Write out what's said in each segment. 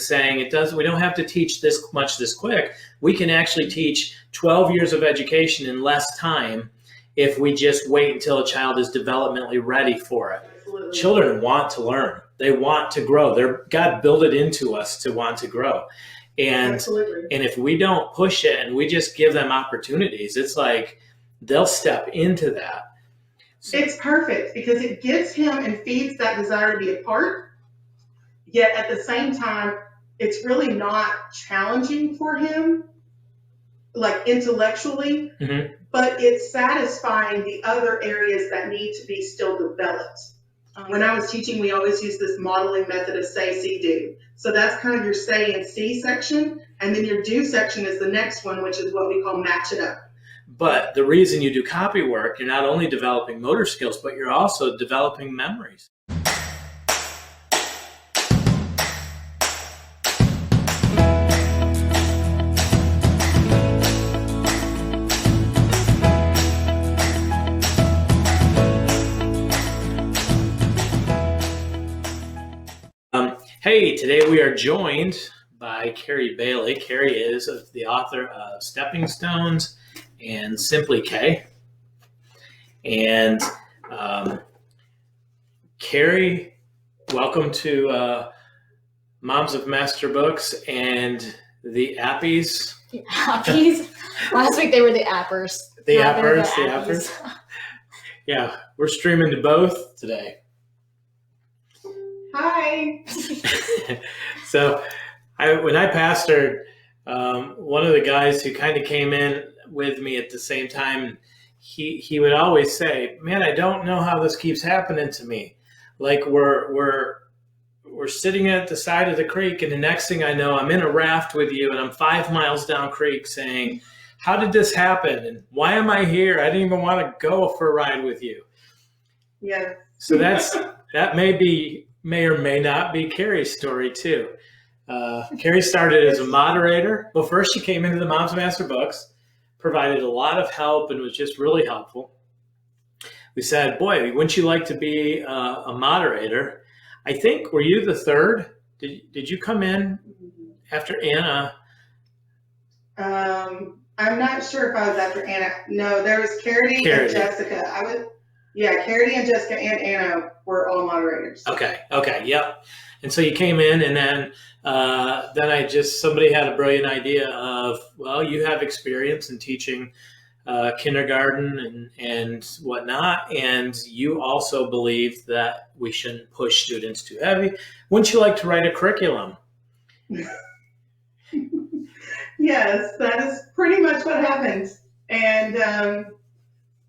saying we don't have to teach this much this quick. We can actually teach 12 years of education in less time if we just wait until a child is developmentally ready for it. Absolutely. Children want to learn. They want to grow. God built it into us to want to grow. And Absolutely. And if we don't push it and we just give them opportunities, it's like they'll step into that. It's perfect because it gives him and feeds that desire to be a part. Yet at the same time, it's really not challenging for him, like intellectually, but it's satisfying the other areas that need to be still developed. When I was teaching, we always use this modeling method of say, see, do. So that's kind of your say and see section. And then your do section is the next one, which is what we call match it up. But the reason you do copy work, you're not only developing motor skills, but you're also developing memories. Hey, today we are joined by Carrie Bailey. Carrie is the author of Stepping Stones and Simply K. And Carrie, welcome to Moms of Masterbooks and the Appies. The Appies? Last week they were the Appers. The Appers. Yeah, we're streaming to both today. Hi. So when I pastored, one of the guys who kind of came in with me at the same time, he would always say, man, I don't know how this keeps happening to me. Like we're sitting at the side of the creek, and the next thing I know, I'm in a raft with you, and I'm 5 miles down creek saying, how did this happen? And why am I here? I didn't even want to go for a ride with you. Yeah. So that may or may not be Carrie's story too. Carrie started as a moderator. Well, first she came into the Moms of Master Books, provided a lot of help, and was just really helpful. We said, boy, wouldn't you like to be a moderator? I think, were you the third? Did you come in after Anna? I'm not sure if I was after Anna. No, there was Carrie and Jessica. Carrie and Jessica and Anna were all moderators. Okay, yep. And so you came in, and then somebody had a brilliant idea of, well, you have experience in teaching kindergarten and whatnot, and you also believe that we shouldn't push students too heavy. Wouldn't you like to write a curriculum? Yes, that is pretty much what happened. And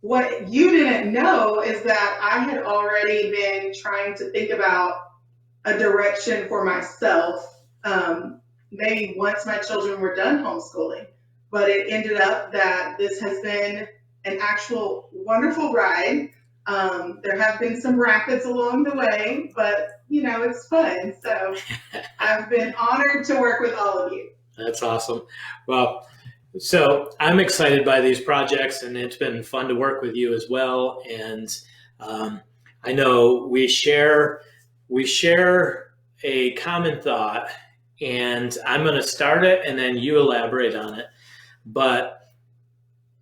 what you didn't know is that I had already been trying to think about a direction for myself, maybe once my children were done homeschooling. But it ended up that this has been an actual wonderful ride. There have been some rapids along the way, but it's fun. So I've been honored to work with all of you. That's awesome. Well, so I'm excited by these projects, and it's been fun to work with you as well. And I know we share a common thought, and I'm going to start it and then you elaborate on it. But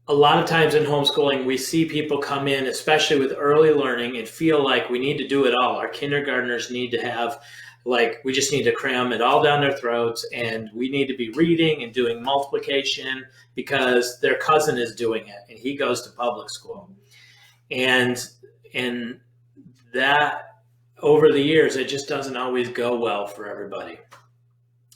a lot of times in homeschooling, we see people come in, especially with early learning, and feel like we need to do it all. Our kindergartners need to have, we just need to cram it all down their throats, and we need to be reading and doing multiplication because their cousin is doing it and he goes to public school. And that over the years, it just doesn't always go well for everybody.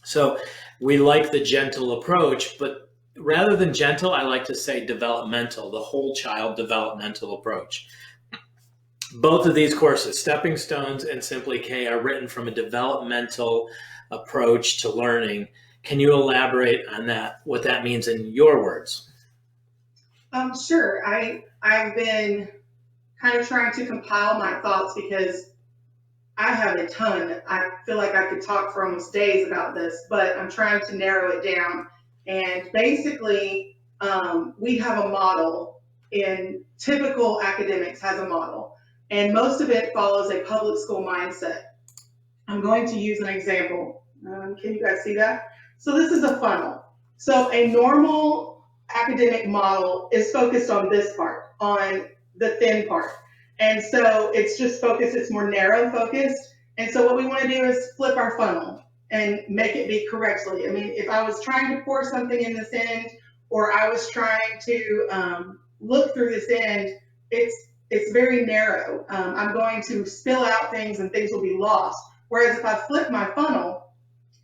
So we like the gentle approach, but rather than gentle, I like to say developmental, the whole child developmental approach. Both of these courses, Stepping Stones and Simply K, are written from a developmental approach to learning. Can you elaborate on that, what that means in your words? Sure. I've been kind of trying to compile my thoughts because I have a ton. I feel like I could talk for almost days about this, but I'm trying to narrow it down. And basically, we have a model. In typical academics has a model, and most of it follows a public school mindset. I'm going to use an example. Can you guys see that? So this is a funnel. So a normal academic model is focused on this part, on the thin part. And so it's just focused, it's more narrow focused. And so what we want to do is flip our funnel and make it be correctly. I mean, if I was trying to pour something in this end, or I was trying to look through this end, it's very narrow. I'm going to spill out things and things will be lost. Whereas if I flip my funnel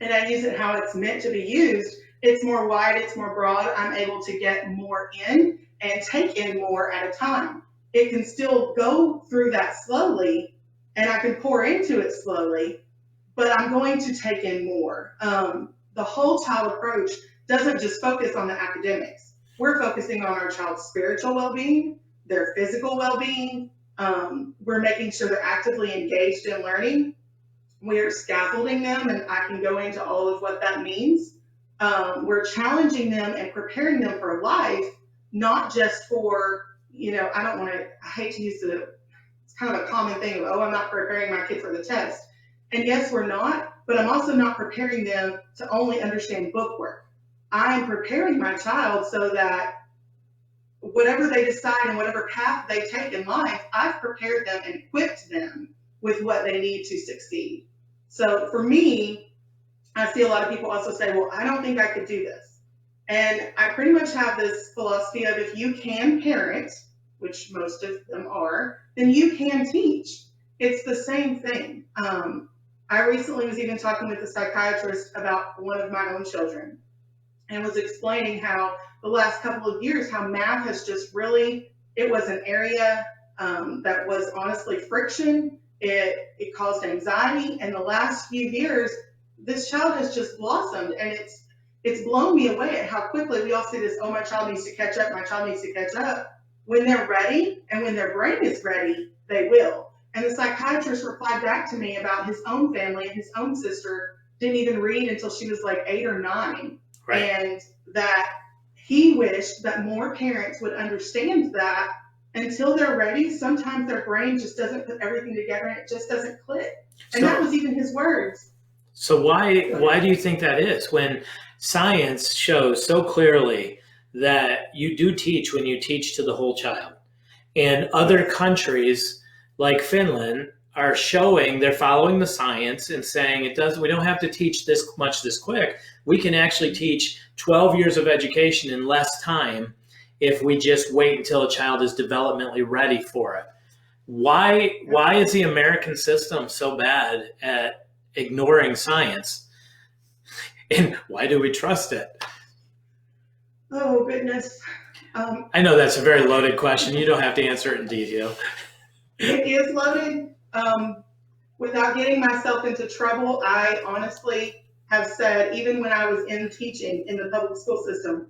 and I use it how it's meant to be used, it's more wide, it's more broad. I'm able to get more in and take in more at a time. It can still go through that slowly, and I can pour into it slowly, but I'm going to take in more. The whole child approach doesn't just focus on the academics. We're focusing on our child's spiritual well-being, their physical well-being. We're making sure they're actively engaged in learning. We are scaffolding them, and I can go into all of what that means. We're challenging them and preparing them for life, not just for, I hate to use it's kind of a common thing of, I'm not preparing my kid for the test. And yes, we're not, but I'm also not preparing them to only understand book work. I'm preparing my child so that whatever they decide and whatever path they take in life, I've prepared them and equipped them with what they need to succeed. So for me, I see a lot of people also say, well, I don't think I could do this. And I pretty much have this philosophy of, if you can parent, which most of them are, then you can teach. It's the same thing. I recently was even talking with a psychiatrist about one of my own children, and was explaining how the last couple of years, how math has just really, it was an area that was honestly friction. It caused anxiety. And the last few years, this child has just blossomed, and it's blown me away at how quickly we all see this, my child needs to catch up, my child needs to catch up. When they're ready and when their brain is ready, they will. And the psychiatrist replied back to me about his own family, and his own sister didn't even read until she was like 8 or 9. Right. And that he wished that more parents would understand that until they're ready, sometimes their brain just doesn't put everything together and it just doesn't click. And that was even his words. So why do you think that is, when science shows so clearly that you do teach when you teach to the whole child? And other countries like Finland are showing, they're following the science and saying we don't have to teach this much this quick. We can actually teach 12 years of education in less time if we just wait until a child is developmentally ready for it. Why is the American system so bad at ignoring science? And why do we trust it? Oh, goodness. I know that's a very loaded question. You don't have to answer it in detail. It is loaded. Without getting myself into trouble, I honestly have said, even when I was in teaching in the public school system,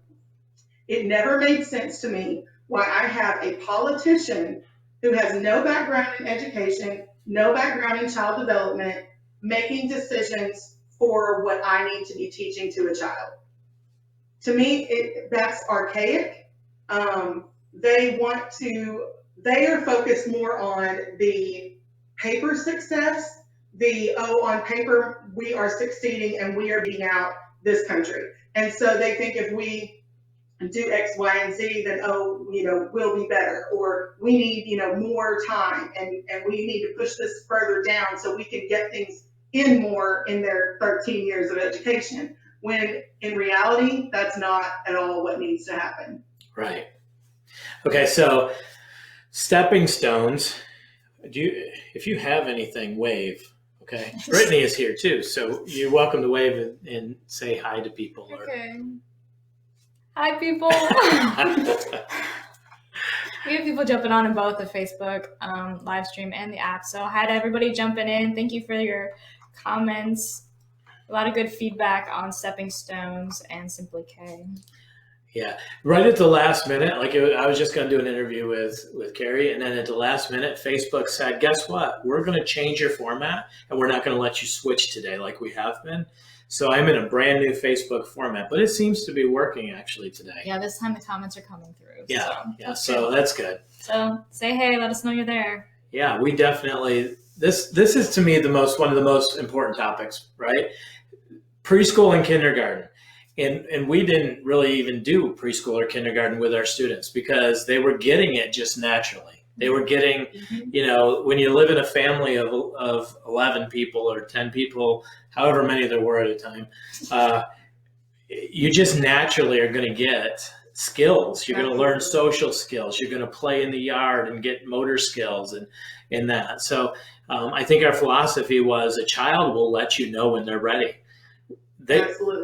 it never made sense to me why I have a politician who has no background in education, no background in child development, making decisions for what I need to be teaching to a child. To me, that's archaic. They are focused more on the paper success, on paper, we are succeeding and we are beating out this country. And so they think if we do X, Y, and Z, then, we'll be better, or we need, more time, and we need to push this further down so we can get things in more in their 13 years of education. When in reality, that's not at all what needs to happen. Right. Okay, so stepping stones. If you have anything, wave. Okay. Brittany is here too, so you're welcome to wave and say hi to people. Okay. Hi, people. We have people jumping on in both the Facebook live stream and the app. So hi to everybody jumping in. Thank you for your comments. A lot of good feedback on stepping stones and Simply K. Yeah, right at the last minute, I was just going to do an interview with Carrie, and then at the last minute, Facebook said, guess what? We're going to change your format, and we're not going to let you switch today like we have been. So I'm in a brand new Facebook format, but it seems to be working actually today. Yeah, this time the comments are coming through. Yeah, so that's good. So say hey, let us know you're there. Yeah, we definitely, this is to me one of the most important topics, right? preschool and kindergarten. And we didn't really even do preschool or kindergarten with our students because they were getting it just naturally. They were getting, you know, when you live in a family of 11 people or 10 people, however many there were at a time, you just naturally are going to get skills. You're going to learn social skills. You're going to play in the yard and get motor skills and that. So I think our philosophy was a child will let you know when they're ready.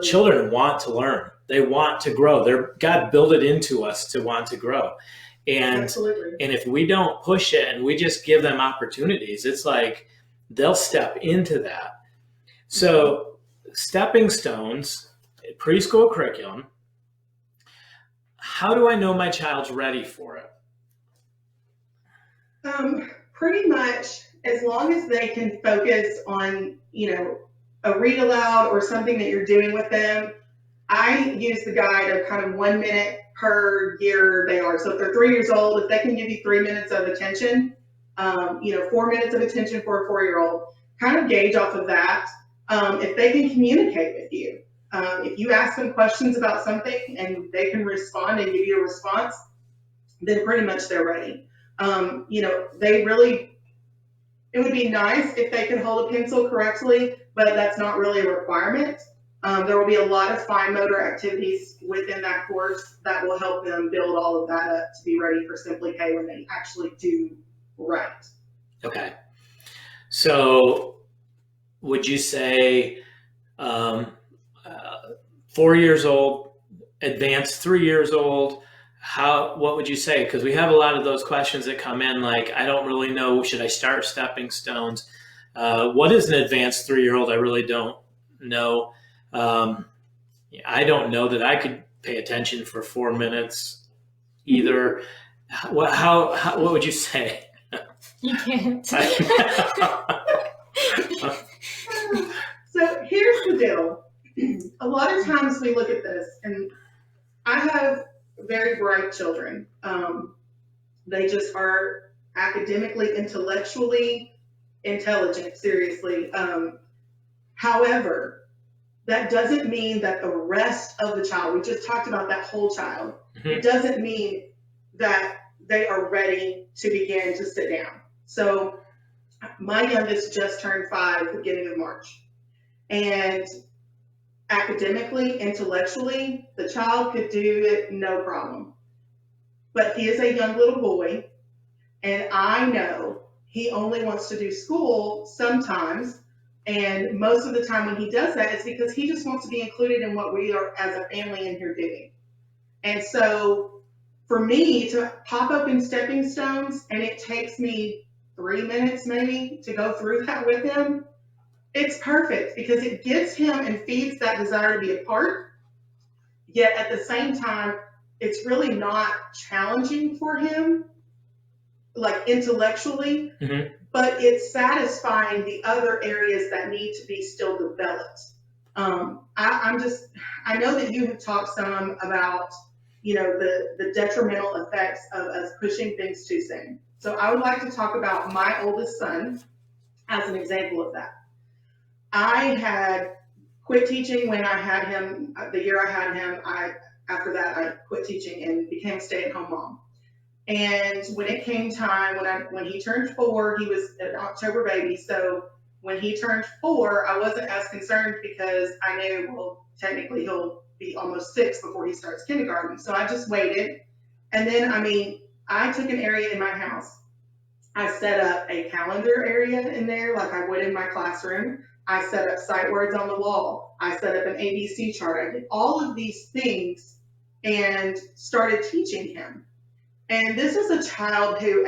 Children want to learn. They want to grow. God built it into us to want to grow. And if we don't push it and we just give them opportunities, it's like they'll step into that. So stepping stones, preschool curriculum, how do I know my child's ready for it? Pretty much as long as they can focus on, you know, a read aloud or something that you're doing with them. I use the guide of kind of 1 minute per year they are. So if they're 3 years old, if they can give you 3 minutes of attention, 4 minutes of attention for a 4-year-old, kind of gauge off of that. If they can communicate with you, if you ask them questions about something and they can respond and give you a response, then pretty much they're ready. It would be nice if they could hold a pencil correctly, but that's not really a requirement. There will be a lot of fine motor activities within that course that will help them build all of that up to be ready for Simply K when they actually do write. Okay. So would you say 4 years old, advanced 3 years old, what would you say? Because we have a lot of those questions that come in like, I don't really know, should I start stepping stones? What is an advanced 3-year-old? I really don't know. I don't know that I could pay attention for 4 minutes either. What would you say? You can't. So here's the deal. A lot of times we look at this, and I have very bright children. They just are academically, intellectually intelligent, seriously. However, that doesn't mean that the rest of the child, we just talked about that whole child, it doesn't mean that they are ready to begin to sit down. So my youngest just turned 5 at the beginning of March. And academically, intellectually, the child could do it no problem. But he is a young little boy, and I know he only wants to do school sometimes, and most of the time when he does that, it's because he just wants to be included in what we are as a family in here doing. And so for me to pop open stepping stones, and it takes me 3 minutes maybe to go through that with him, it's perfect because it gives him and feeds that desire to be a part, yet at the same time, it's really not challenging for him, like intellectually, but it's satisfying the other areas that need to be still developed. I know that you have talked some about, the detrimental effects of us pushing things too soon. So I would like to talk about my oldest son as an example of that. I had quit teaching when I had him, the year I had him. After that, I quit teaching and became a stay-at-home mom. And when it came time, when he turned 4, he was an October baby. So when he turned 4, I wasn't as concerned because I knew, well, technically he'll be almost 6 before he starts kindergarten. So I just waited. And then, I took an area in my house. I set up a calendar area in there like I would in my classroom. I set up sight words on the wall. I set up an ABC chart. I did all of these things and started teaching him. And this is a child who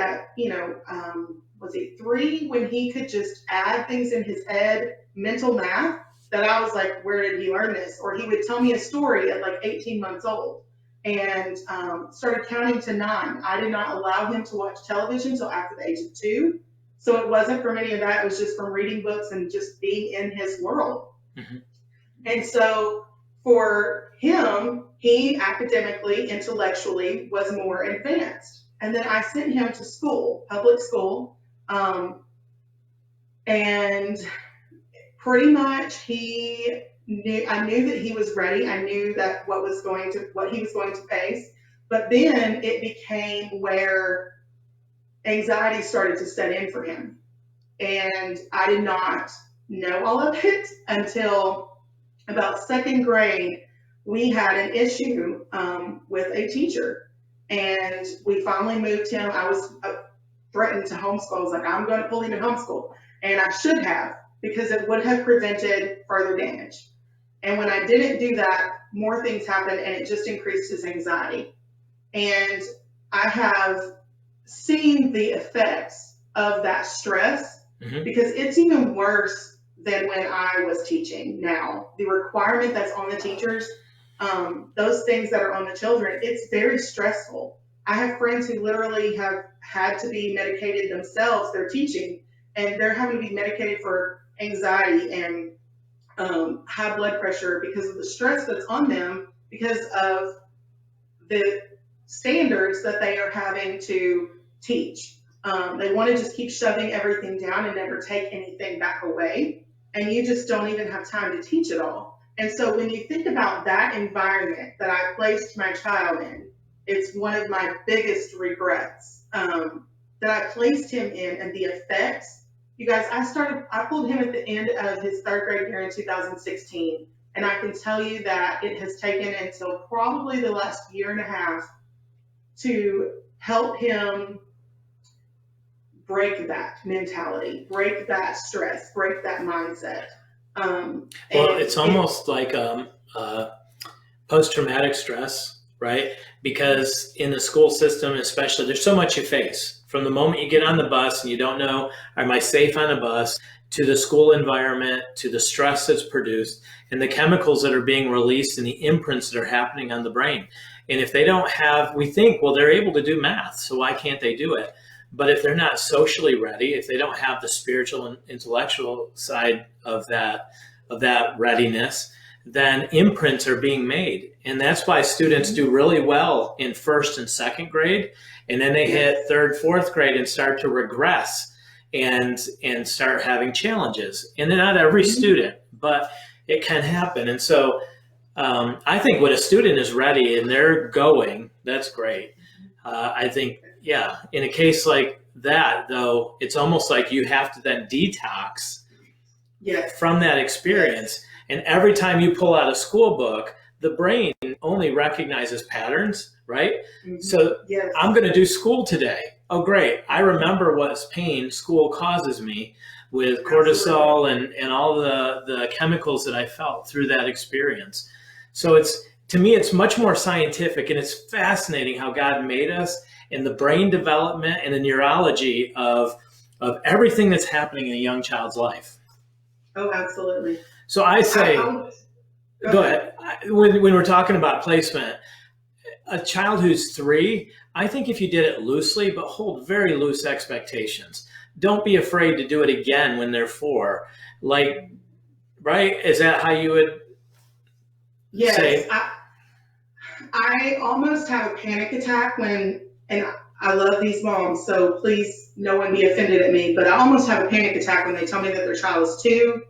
was he 3 when he could just add things in his head, mental math, that I was like, where did he learn this? Or he would tell me a story at like 18 months old and started counting to 9. I did not allow him to watch television until after the age of 2. So it wasn't from any of that. It was just from reading books and just being in his world. And so for him, he academically, intellectually was more advanced. And then I sent him to school, public school. And pretty much he I knew that he was ready. I knew that what he was going to face. But then it became where anxiety started to set in for him. And I did not know all of it until about second grade. We had an issue with a teacher, and we finally moved him. I was threatened to homeschool. I was like, I'm going to pull him in homeschool. And I should have, because it would have prevented further damage. And when I didn't do that, more things happened, and it just increased his anxiety. And I have seen the effects of that stress, because it's even worse than when I was teaching now. The requirement that's on the teachers, those things that are on the children, it's very stressful. I have friends who literally have had to be medicated themselves. They're teaching, and they're having to be medicated for anxiety and high blood pressure because of the stress that's on them, because of the standards that they are having to teach. They want to just keep shoving everything down and never take anything back away. And you just don't even have time to teach it all. And so when you think about that environment that I placed my child in, it's one of my biggest regrets that I placed him in, and the effects. You guys, I pulled him at the end of his third grade year in 2016. And I can tell you that it has taken until probably the last year and a half to help him break that mentality, break that stress, break that mindset. Well, it's almost like post-traumatic stress, right? Because in the school system, especially, there's so much you face. From the moment you get on the bus and you don't know, am I safe on a bus, to the school environment, to the stress that's produced, and the chemicals that are being released and the imprints that are happening on the brain. And if they don't have, we think, well, they're able to do math, so why can't they do it? But if they're not socially ready, if they don't have the spiritual and intellectual side of that readiness, then imprints are being made. And that's why students do really well in first and second grade. And then they hit third, fourth grade and start to regress and start having challenges. And then not every student, but it can happen. And so I think when a student is ready and they're going, that's great. I think, in a case like that, though, it's almost like you have to then detox from that experience. And every time you pull out a school book, the brain only recognizes patterns, right? So I'm going to do school today. Oh, great. I remember what pain school causes me with cortisol and all the chemicals that I felt through that experience. So to me, it's much more scientific, and it's fascinating how God made us, and the brain development and the neurology of everything that's happening in a young child's life. Oh, absolutely. So I say, go ahead. When we're talking about placement, a child who's 3, I think if you did it loosely, but hold very loose expectations. Don't be afraid to do it again when they're 4. Like, right? Is that how you would say? I almost have a panic attack and I love these moms, so please, no one be offended at me, but I almost have a panic attack when they tell me that their child is 2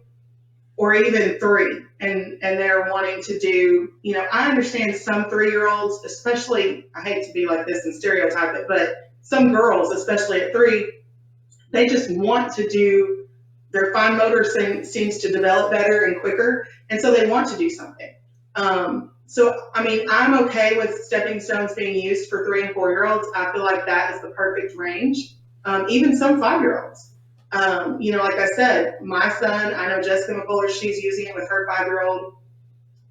or even 3, and they're wanting to do, I understand some 3-year-olds, especially, I hate to be like this and stereotype it, but some girls, especially at 3, they just want to do, their fine motor seems to develop better and quicker, and so they want to do something. So, I'm okay with stepping stones being used for 3 and 4-year-olds. I feel like that is the perfect range. Even some 5-year-olds. Like I said, my son, I know Jessica McCuller, she's using it with her 5-year-old.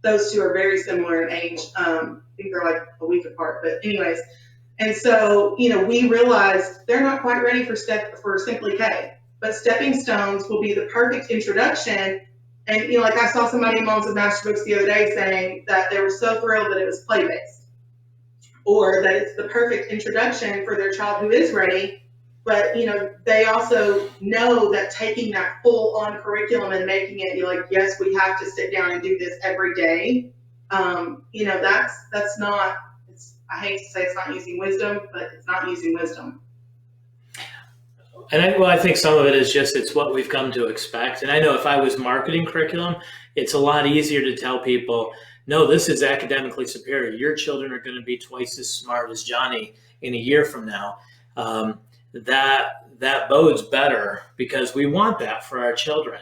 Those two are very similar in age. I think they're like a week apart, but anyways. And so, we realized they're not quite ready for Simply K, but stepping stones will be the perfect introduction. And, like I saw somebody in Moms of Masterbooks the other day saying that they were so thrilled that it was play-based, or that it's the perfect introduction for their child who is ready. But, they also know that taking that full-on curriculum and making it be like, yes, we have to sit down and do this every day, that's not, I hate to say it's not using wisdom, but it's not using wisdom. I think some of it is just it's what we've come to expect. And I know if I was marketing curriculum, it's a lot easier to tell people, no, this is academically superior. Your children are going to be twice as smart as Johnny in a year from now. That bodes better because we want that for our children.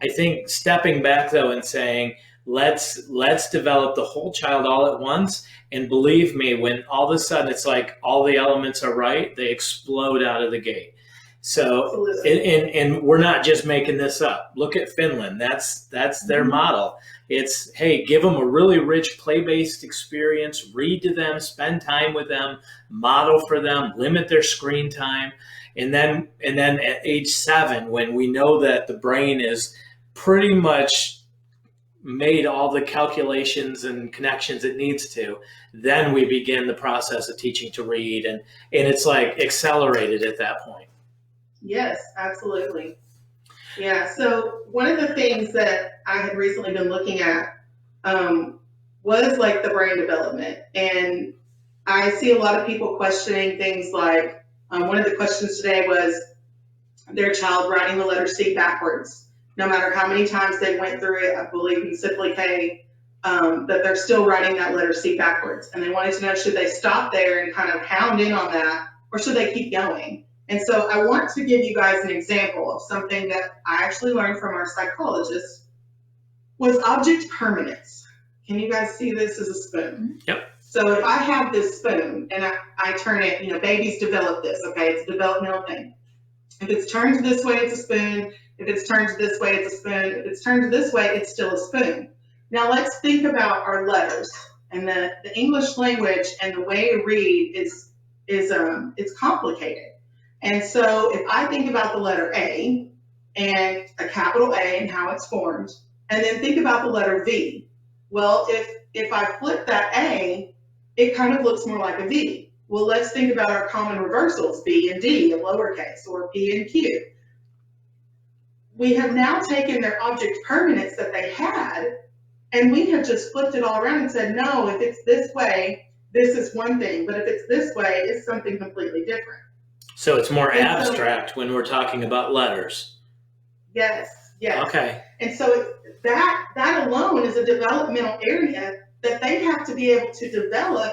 I think stepping back though and saying, let's develop the whole child all at once. And believe me, when all of a sudden it's like all the elements are right, they explode out of the gate. So, and we're not just making this up. Look at Finland. That's their model. It's, hey, give them a really rich play-based experience, read to them, spend time with them, model for them, limit their screen time. And then at age 7, when we know that the brain is pretty much made all the calculations and connections it needs to, then we begin the process of teaching to read. And it's like accelerated at that point. Yes, absolutely. Yeah, so one of the things that I had recently been looking at was like the brain development. And I see a lot of people questioning things like, one of the questions today was their child writing the letter C backwards. No matter how many times they went through it, I believe in Simply K, that they're still writing that letter C backwards. And they wanted to know, should they stop there and kind of hound in on that, or should they keep going? And so I want to give you guys an example of something that I actually learned from our psychologist, was object permanence. Can you guys see this as a spoon? Yep. So if I have this spoon and I turn it, babies develop this, okay? It's a developmental thing. If it's turned this way, it's a spoon. If it's turned this way, it's a spoon. If it's turned this way, it's still a spoon. Now let's think about our letters. And the English language and the way to read is it's complicated. And so if I think about the letter A and a capital A and how it's formed, and then think about the letter V. Well, if I flip that A, it kind of looks more like a V. Well, let's think about our common reversals, B and D in lowercase, or P and Q. We have now taken their object permanence that they had, and we have just flipped it all around and said, no, if it's this way, this is one thing, but if it's this way, it's something completely different. So it's more abstract when we're talking about letters. Yes. Okay. And so that alone is a developmental area that they have to be able to develop.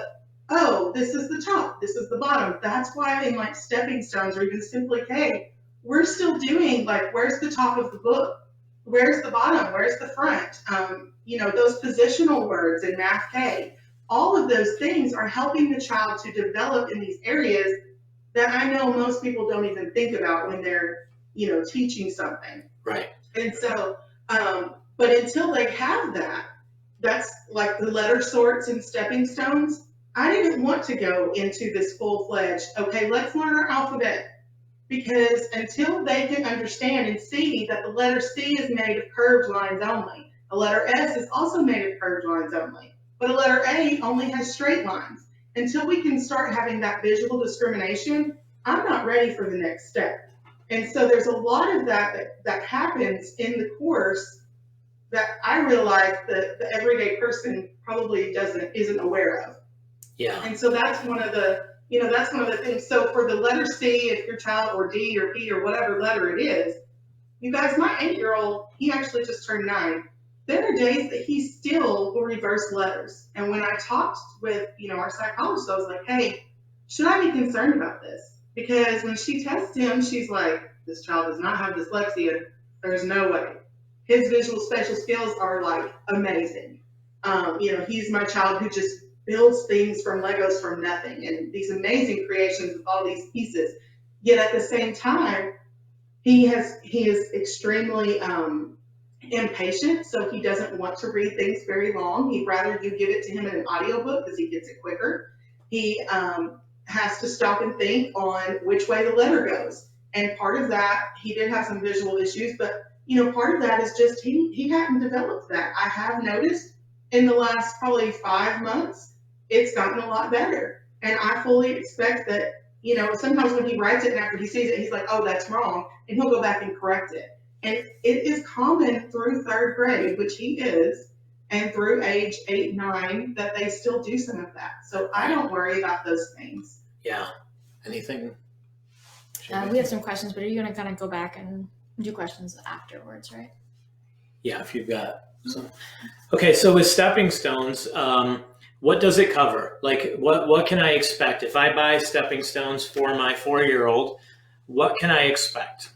Oh, this is the top, this is the bottom. That's why in like stepping stones or even Simply K, we're still doing like, where's the top of the book? Where's the bottom? Where's the front? Those positional words in Math K, all of those things are helping the child to develop in these areas that I know most people don't even think about when they're, teaching something. Right. And so, but until they have that, that's like the letter sorts and stepping stones. I didn't want to go into this full-fledged, okay, let's learn our alphabet. Because until they can understand and see that the letter C is made of curved lines only, a letter S is also made of curved lines only, but a letter A only has straight lines. Until we can start having that visual discrimination, I'm not ready for the next step. And so there's a lot of that happens in the course that I realize that the everyday person probably isn't aware of. Yeah. And so that's one of the things. So for the letter C, if your child, or D or P or whatever letter it is, you guys, my 8-year-old, he actually just turned 9. There are days that he still will reverse letters. And when I talked with, our psychologist, I was like, hey, should I be concerned about this? Because when she tests him, she's like, this child does not have dyslexia. There's no way. His visual spatial skills are like amazing. He's my child who just builds things from Legos from nothing, and these amazing creations with all these pieces. Yet at the same time, he is extremely impatient, so he doesn't want to read things very long. He'd rather you give it to him in an audiobook because he gets it quicker. He has to stop and think on which way the letter goes. And part of that, he did have some visual issues, but part of that is just he hadn't developed that. I have noticed in the last probably 5 months, it's gotten a lot better. And I fully expect that, sometimes when he writes it and after he sees it, he's like, oh, that's wrong. And he'll go back and correct it. And it is common through 3rd grade, which he is, and through age 8, 9, that they still do some of that. So I don't worry about those things. Yeah. Anything We have some questions, but are you going to kind of go back and do questions afterwards, right? Yeah, if you've got some. Okay, so with stepping stones, what does it cover? Like, what can I expect? If I buy stepping stones for my 4-year-old, what can I expect?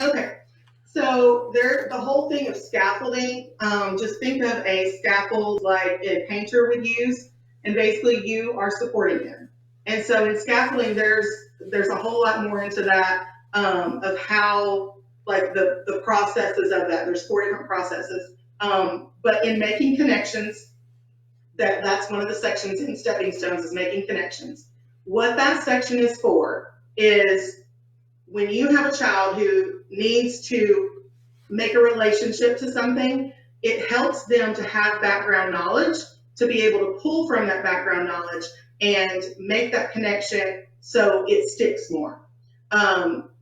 Okay, so the whole thing of scaffolding, just think of a scaffold like a painter would use, and basically you are supporting him. And so in scaffolding, there's a whole lot more into that, of how, like the processes of that. There's 4 different processes. But in making connections, that's one of the sections in stepping stones, is making connections. What that section is for is when you have a child who needs to make a relationship to something, it helps them to have background knowledge, to be able to pull from that background knowledge and make that connection so it sticks more.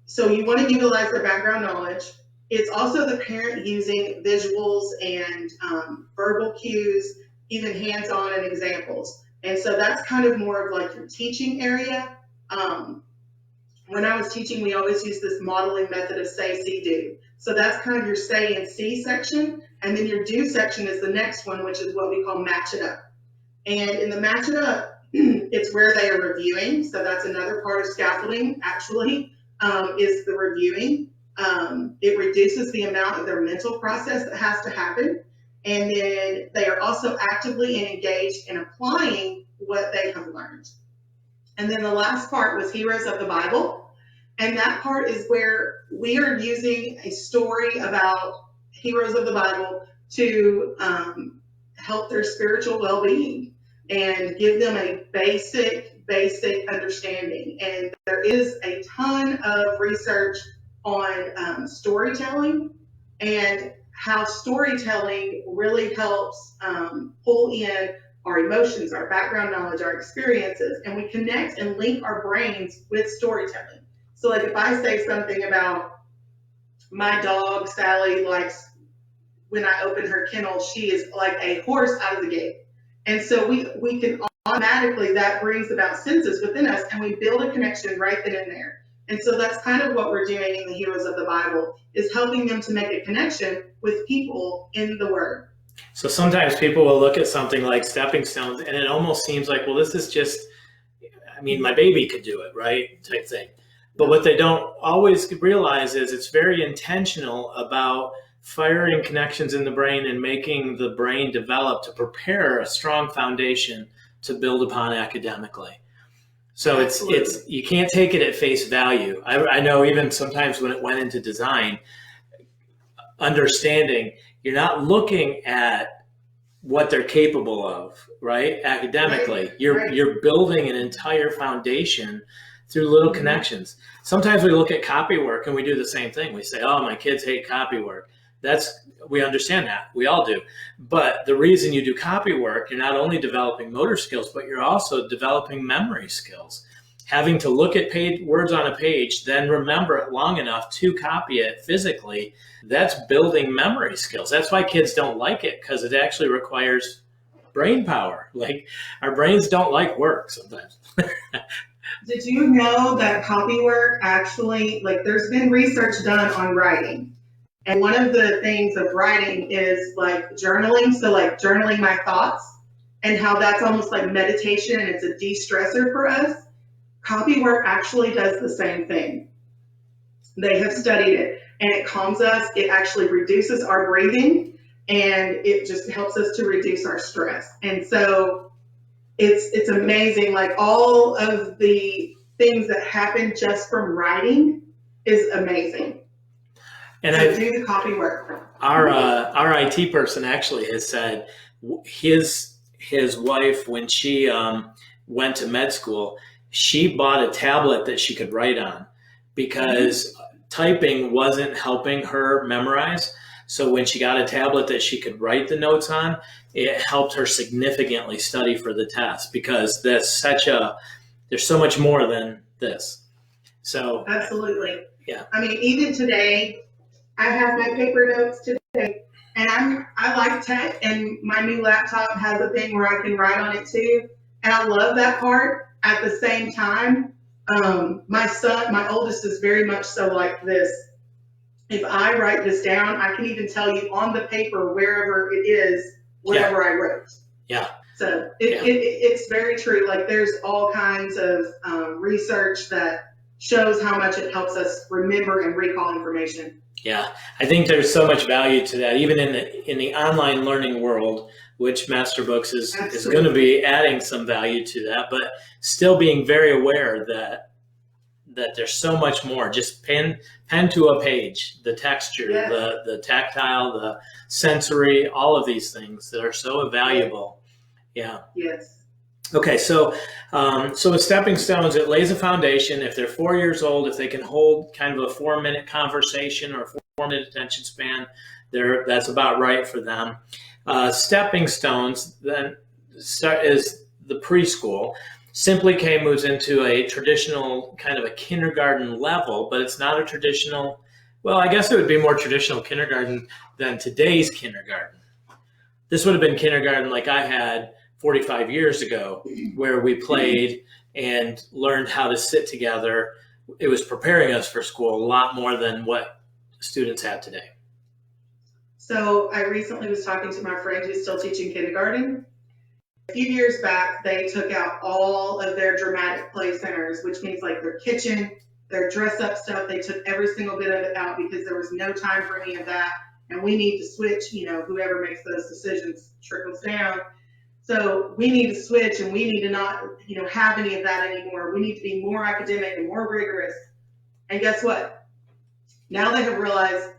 So you want to utilize their background knowledge. It's also the parent using visuals and verbal cues, even hands-on and examples. And so that's kind of more of like your teaching area. When I was teaching, we always use this modeling method of say, see, do. So that's kind of your say and see section. And then your do section is the next one, which is what we call match it up. And in the match it up, it's where they are reviewing. So that's another part of scaffolding, actually, is the reviewing. It reduces the amount of their mental process that has to happen. And then they are also actively engaged in applying what they have learned. And then the last part was Heroes of the Bible. And that part is where we are using a story about heroes of the Bible to help their spiritual well-being and give them a basic understanding. And there is a ton of research on storytelling and how storytelling really helps pull in our emotions, our background knowledge, our experiences, and we connect and link our brains with storytelling. So like if I say something about my dog, Sally, likes when I open her kennel, she is like a horse out of the gate. And so we can automatically, that brings about senses within us, and we build a connection right then and there. And so that's kind of what we're doing in the Heroes of the Bible, is helping them to make a connection with people in the Word. So sometimes people will look at something like stepping stones and it almost seems like, well, this is just, I mean, my baby could do it, right? Type thing. But what they don't always realize is it's very intentional about firing connections in the brain and making the brain develop to prepare a strong foundation to build upon academically. So it's you can't take it at face value. I know even sometimes when it went into design, understanding, you're not looking at what they're capable of, right? Academically, you're building an entire foundation through little connections. Sometimes we look at copy work and we do the same thing. We say, oh, my kids hate copy work. We understand that. We all do. But the reason you do copy work, you're not only developing motor skills, but you're also developing memory skills. Having to look at words on a page, then remember it long enough to copy it physically, that's building memory skills. That's why kids don't like it, because it actually requires brain power. Like, our brains don't like work sometimes. Did you know that copy work actually, like, there's been research done on writing. And one of the things of writing is like journaling. So like journaling my thoughts, and how that's almost like meditation and it's a de-stressor for us. Copy work actually does the same thing. They have studied it, and it calms us. It actually reduces our breathing, and it just helps us to reduce our stress. And so it's amazing. Like, all of the things that happen just from writing is amazing. And so do the copy work. Our IT person actually has said his wife, when she went to med school, she bought a tablet that she could write on, because typing wasn't helping her memorize. So when she got a tablet that she could write the notes on, it helped her significantly study for the test, because there's so much more than this. So absolutely. Yeah. I mean, even today, I have my paper notes today, and I like tech, and my new laptop has a thing where I can write on it too. And I love that part. At the same time, My oldest is very much so like this. If I write this down, I can even tell you on the paper, wherever it is, whatever I wrote. Yeah. So it's very true. Like there's all kinds of research that shows how much it helps us remember and recall information. Yeah, I think there's so much value to that, even in the online learning world, which masterbooks is going to be adding some value to that, but still being very aware that there's so much more. Just pen to a page, the texture, the tactile, the sensory, all of these things that are so valuable. Yeah. Yes. Okay, so with stepping stones, it lays a foundation. If they're 4 years old, if they can hold kind of a 4-minute conversation or a 4-minute attention span, that's about right for them. Stepping stones then is the preschool. Simply K moves into a traditional kind of a kindergarten level, but it's not a traditional, well, I guess it would be more traditional kindergarten than today's kindergarten. This would have been kindergarten like I had 45 years ago, where we played and learned how to sit together. It was preparing us for school a lot more than what students have today. So I recently was talking to my friend who's still teaching kindergarten. A few years back, they took out all of their dramatic play centers, which means like their kitchen, their dress up stuff. They took every single bit of it out because there was no time for any of that. And we need to switch, whoever makes those decisions trickles down. So we need to switch, and we need to not, have any of that anymore. We need to be more academic and more rigorous. And guess what? Now they have realized,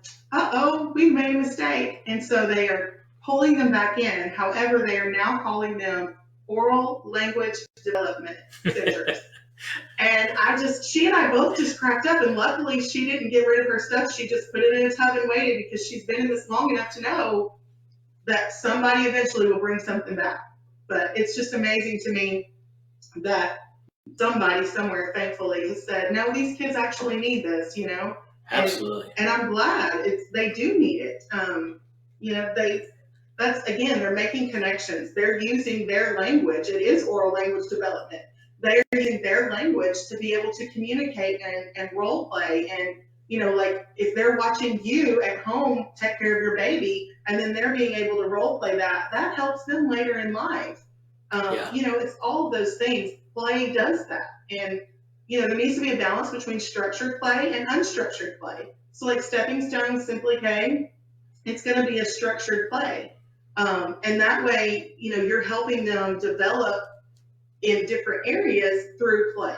we made a mistake. And so they are pulling them back in. However, they are now calling them oral language development centers. And she and I both just cracked up, and luckily she didn't get rid of her stuff. She just put it in a tub and waited, because she's been in this long enough to know that somebody eventually will bring something back. But it's just amazing to me that somebody somewhere, thankfully, has said, no, these kids actually need this, Absolutely. And I'm glad they do need it. They're making connections. They're using their language. It is oral language development. They're using their language to be able to communicate and role play. And, like if they're watching you at home take care of your baby, and then they're being able to role play that helps them later in life. It's all of those things. Play does that. And, there needs to be a balance between structured play and unstructured play. So like Stepping Stones, Simply K, it's going to be a structured play. And that way, you're helping them develop in different areas through play.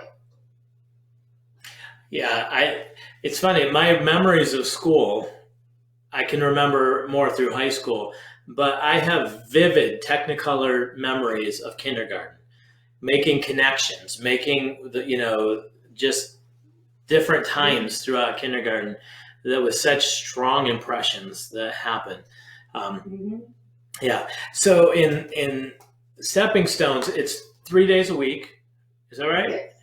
Yeah, it's funny. My memories of school, I can remember more through high school, but I have vivid Technicolor memories of kindergarten, making connections, making just different times throughout kindergarten. That was such strong impressions that happened. Yeah. So in Stepping Stones, it's 3 days a week. Is that right? Yes.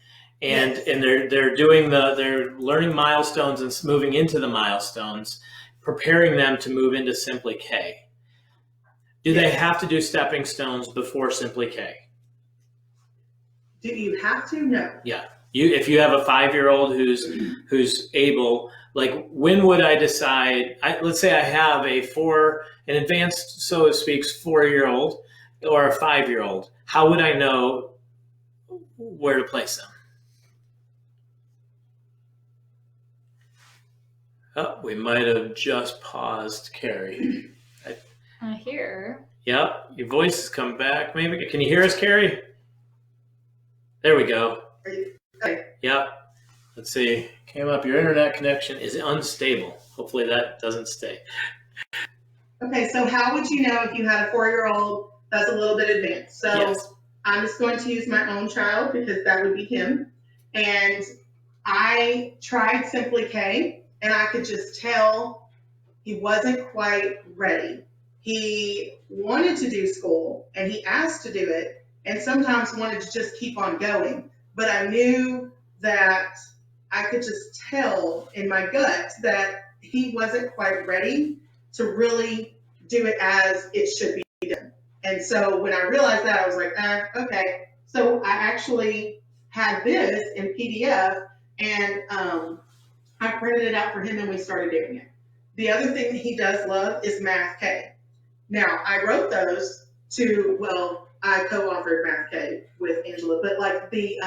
And they're learning milestones and moving into the milestones, preparing them to move into Simply K. Do they have to do Stepping Stones before Simply K? Do you have to? No. Yeah. If you have a 5-year-old who's able, like, when would I decide? Let's say I have an advanced, so to speak, 4-year-old or a 5-year-old. How would I know where to place them? Oh, we might have just paused, Carrie. I hear. Yep, your voice has come back. Maybe can you hear us, Carrie? There we go. Okay. Yep. Let's see. Came up. Your internet connection is unstable. Hopefully that doesn't stay. Okay, so how would you know if you had a 4-year-old that's a little bit advanced? So Yes. I'm just going to use my own child because that would be him. And I tried Simply K, and I could just tell he wasn't quite ready. He wanted to do school, and he asked to do it, and sometimes wanted to just keep on going. But I knew that I could just tell in my gut that he wasn't quite ready to really do it as it should be done. And so when I realized that, I was like, okay. So I actually had this in PDF, and I printed it out for him, and we started doing it. The other thing that he does love is Math K. Now, I wrote those I co-authored Math K with Angela, but like the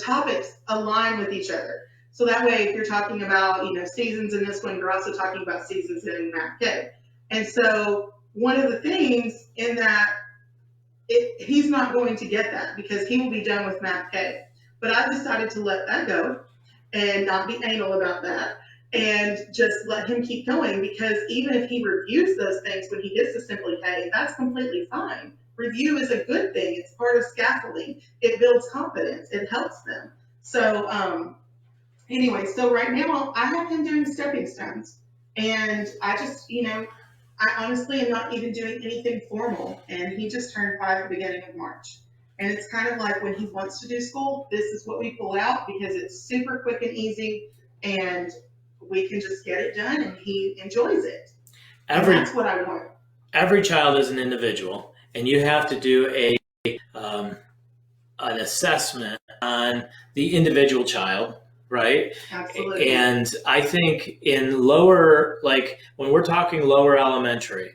topics align with each other. So that way, if you're talking about, seasons in this one, you're also talking about seasons in Math K. And so one of the things in that, he's not going to get that because he will be done with Math K. But I decided to let that go and not be anal about that and just let him keep going, because even if he reviews those things when he gets to Simply K, that's completely fine. Review is a good thing. It's part of scaffolding. It builds confidence. It helps them. So anyway, so right now I have him doing stepping stones, and I just, I honestly am not even doing anything formal, and he just turned 5 at the beginning of March. And it's kind of like when he wants to do school, this is what we pull out because it's super quick and easy, and we can just get it done, and he enjoys it. And that's what I want. Every child is an individual, and you have to do an assessment on the individual child, right? Absolutely. And I think in lower, like when we're talking lower elementary,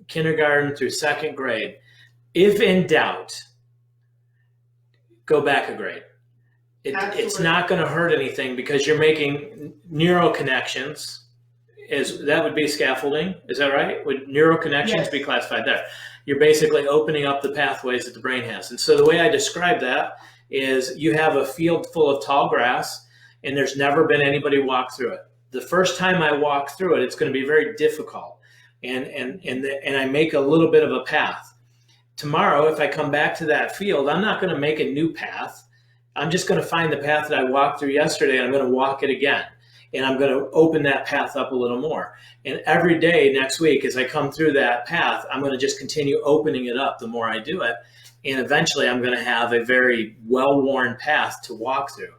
kindergarten through 2nd grade, if in doubt, go back a grade. It's not going to hurt anything because you're making neural connections. That would be scaffolding. Is that right? Would neural connections be classified there? You're basically opening up the pathways that the brain has. And so the way I describe that is you have a field full of tall grass, and there's never been anybody walk through it. The first time I walk through it, it's going to be very difficult. And I make a little bit of a path. Tomorrow, if I come back to that field, I'm not going to make a new path. I'm just going to find the path that I walked through yesterday, and I'm going to walk it again. And I'm going to open that path up a little more. And every day next week, as I come through that path, I'm going to just continue opening it up the more I do it. And eventually, I'm going to have a very well-worn path to walk through.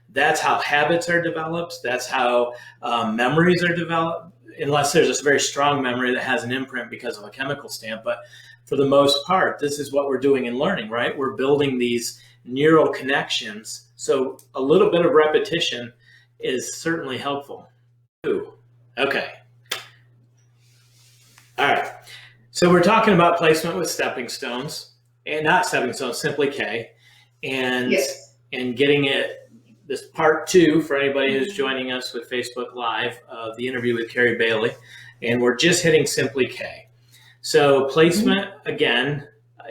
That's how habits are developed. That's how memories are developed, unless there's a very strong memory that has an imprint because of a chemical stamp. But for the most part, this is what we're doing in learning, right? We're building these neural connections. So a little bit of repetition is certainly helpful. Ooh, okay. All right. So we're talking about placement with stepping stones, and not stepping stones, Simply K, and getting it. This part 2 for anybody who's joining us with Facebook Live of the interview with Carrie Bailey, and we're just hitting Simply K. So placement again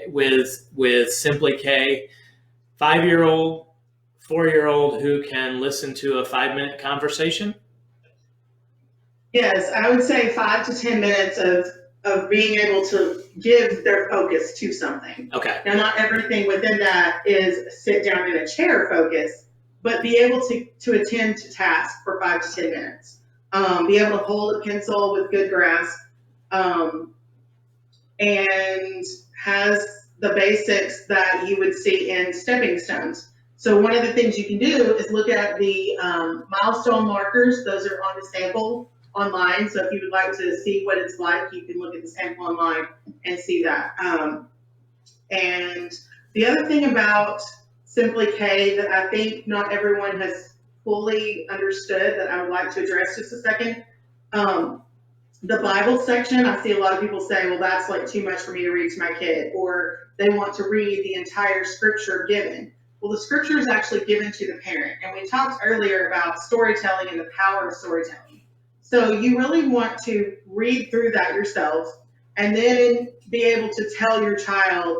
with Simply K, 5-year-old, 4-year-old who can listen to a 5-minute conversation? Yes, I would say 5 to 10 minutes of being able to give their focus to something. Okay. Now, not everything within that is sit down in a chair focus, but be able to attend to tasks for 5 to 10 minutes. Be able to hold a pencil with good grasp, and has the basics that you would see in stepping stones. So one of the things you can do is look at the milestone markers. Those are on the sample online. So if you would like to see what it's like, you can look at the sample online and see that. And the other thing about Simply K that I think not everyone has fully understood that I would like to address just a second. The Bible section, I see a lot of people say, well, that's like too much for me to read to my kid, or they want to read the entire scripture given. Well, the scripture is actually given to the parent. And we talked earlier about storytelling and the power of storytelling. So you really want to read through that yourself and then be able to tell your child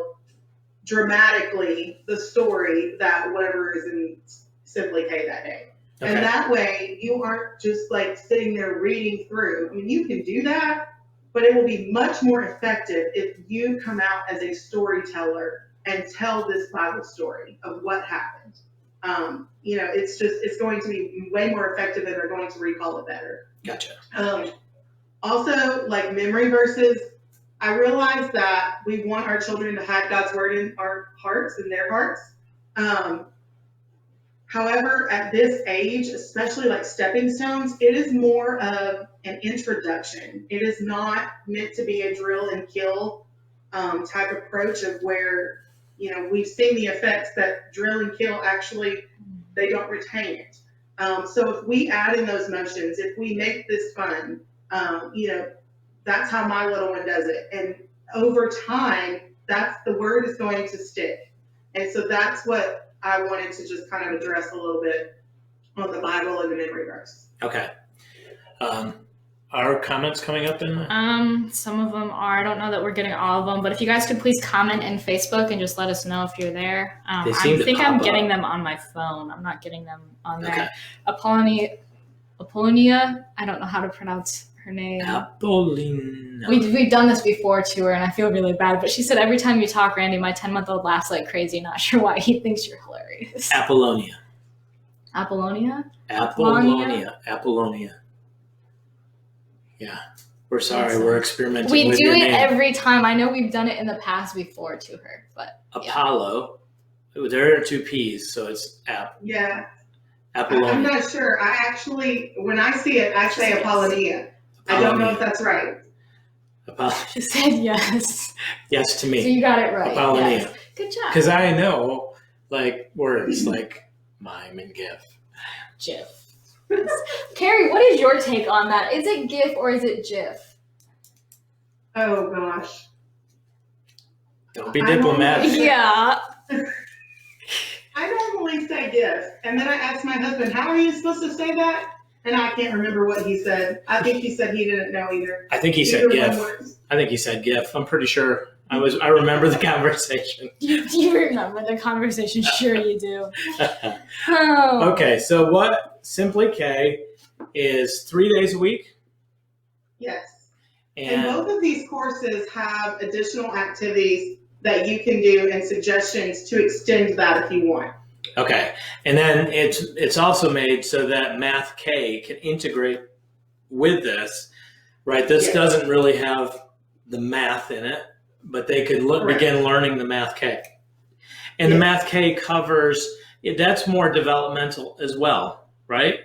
dramatically the story that whatever is in Simply K that day. Okay. And that way you aren't just like sitting there reading through. I mean, you can do that, but it will be much more effective if you come out as a storyteller and tell this Bible story of what happened. It's going to be way more effective and they're going to recall it better. Gotcha. Also, like memory verses, I realize that we want our children to have God's word in our hearts, in their hearts. However, at this age, especially like stepping stones, it is more of an introduction. It is not meant to be a drill and kill type approach of where we've seen the effects that drill and kill actually, they don't retain it. So if we add in those motions, if we make this fun, that's how my little one does it. And over time, that's the word is going to stick. And so that's what I wanted to just kind of address a little bit on the Bible and the memory verse. Okay. Are comments coming up in some of them are. I don't know that we're getting all of them, but if you guys could please comment in Facebook and just let us know if you're there. They seem I think to I'm pop getting up. them on my phone. I'm not getting them on Okay. there. Apollonia, I don't know how to pronounce her name. Apollina. We've done this before to her, and I feel really bad. But she said every time you talk, Randy, my 10-month-old laughs like crazy. Not sure why he thinks you're hilarious. Apollonia. Apollonia? Apollonia. Yeah. We're sorry. We're experimenting We with do your it name. every time. I know we've done it in the past before to her, but yeah. Apollo. There are 2 P's, so it's Yeah. Apollonia. I'm not sure. I actually, when I see it, I say Apollonia. I don't know if that's right. She said yes. Yes to me. So you got it right. Apollonia. Yes. Good job. Because I know, like, words like mime and gif. GIF. Carrie, what is your take on that? Is it GIF or is it GIF? Oh, gosh. Don't be diplomatic. Yeah. I normally say GIF, and then I ask my husband, how are you supposed to say that? And I can't remember what he said. I think he said he didn't know either. I think he said GIF. I think he said GIF. I'm pretty sure. I remember the conversation. You remember the conversation? Sure you do. Oh. Okay, so what Simply K is 3 days a week? Yes. And both of these courses have additional activities that you can do and suggestions to extend that if you want. Okay, and then it's also made so that Math K can integrate with this, right? This doesn't really have the math in it, but they could begin learning the Math K. And the Math K covers, that's more developmental as well, right?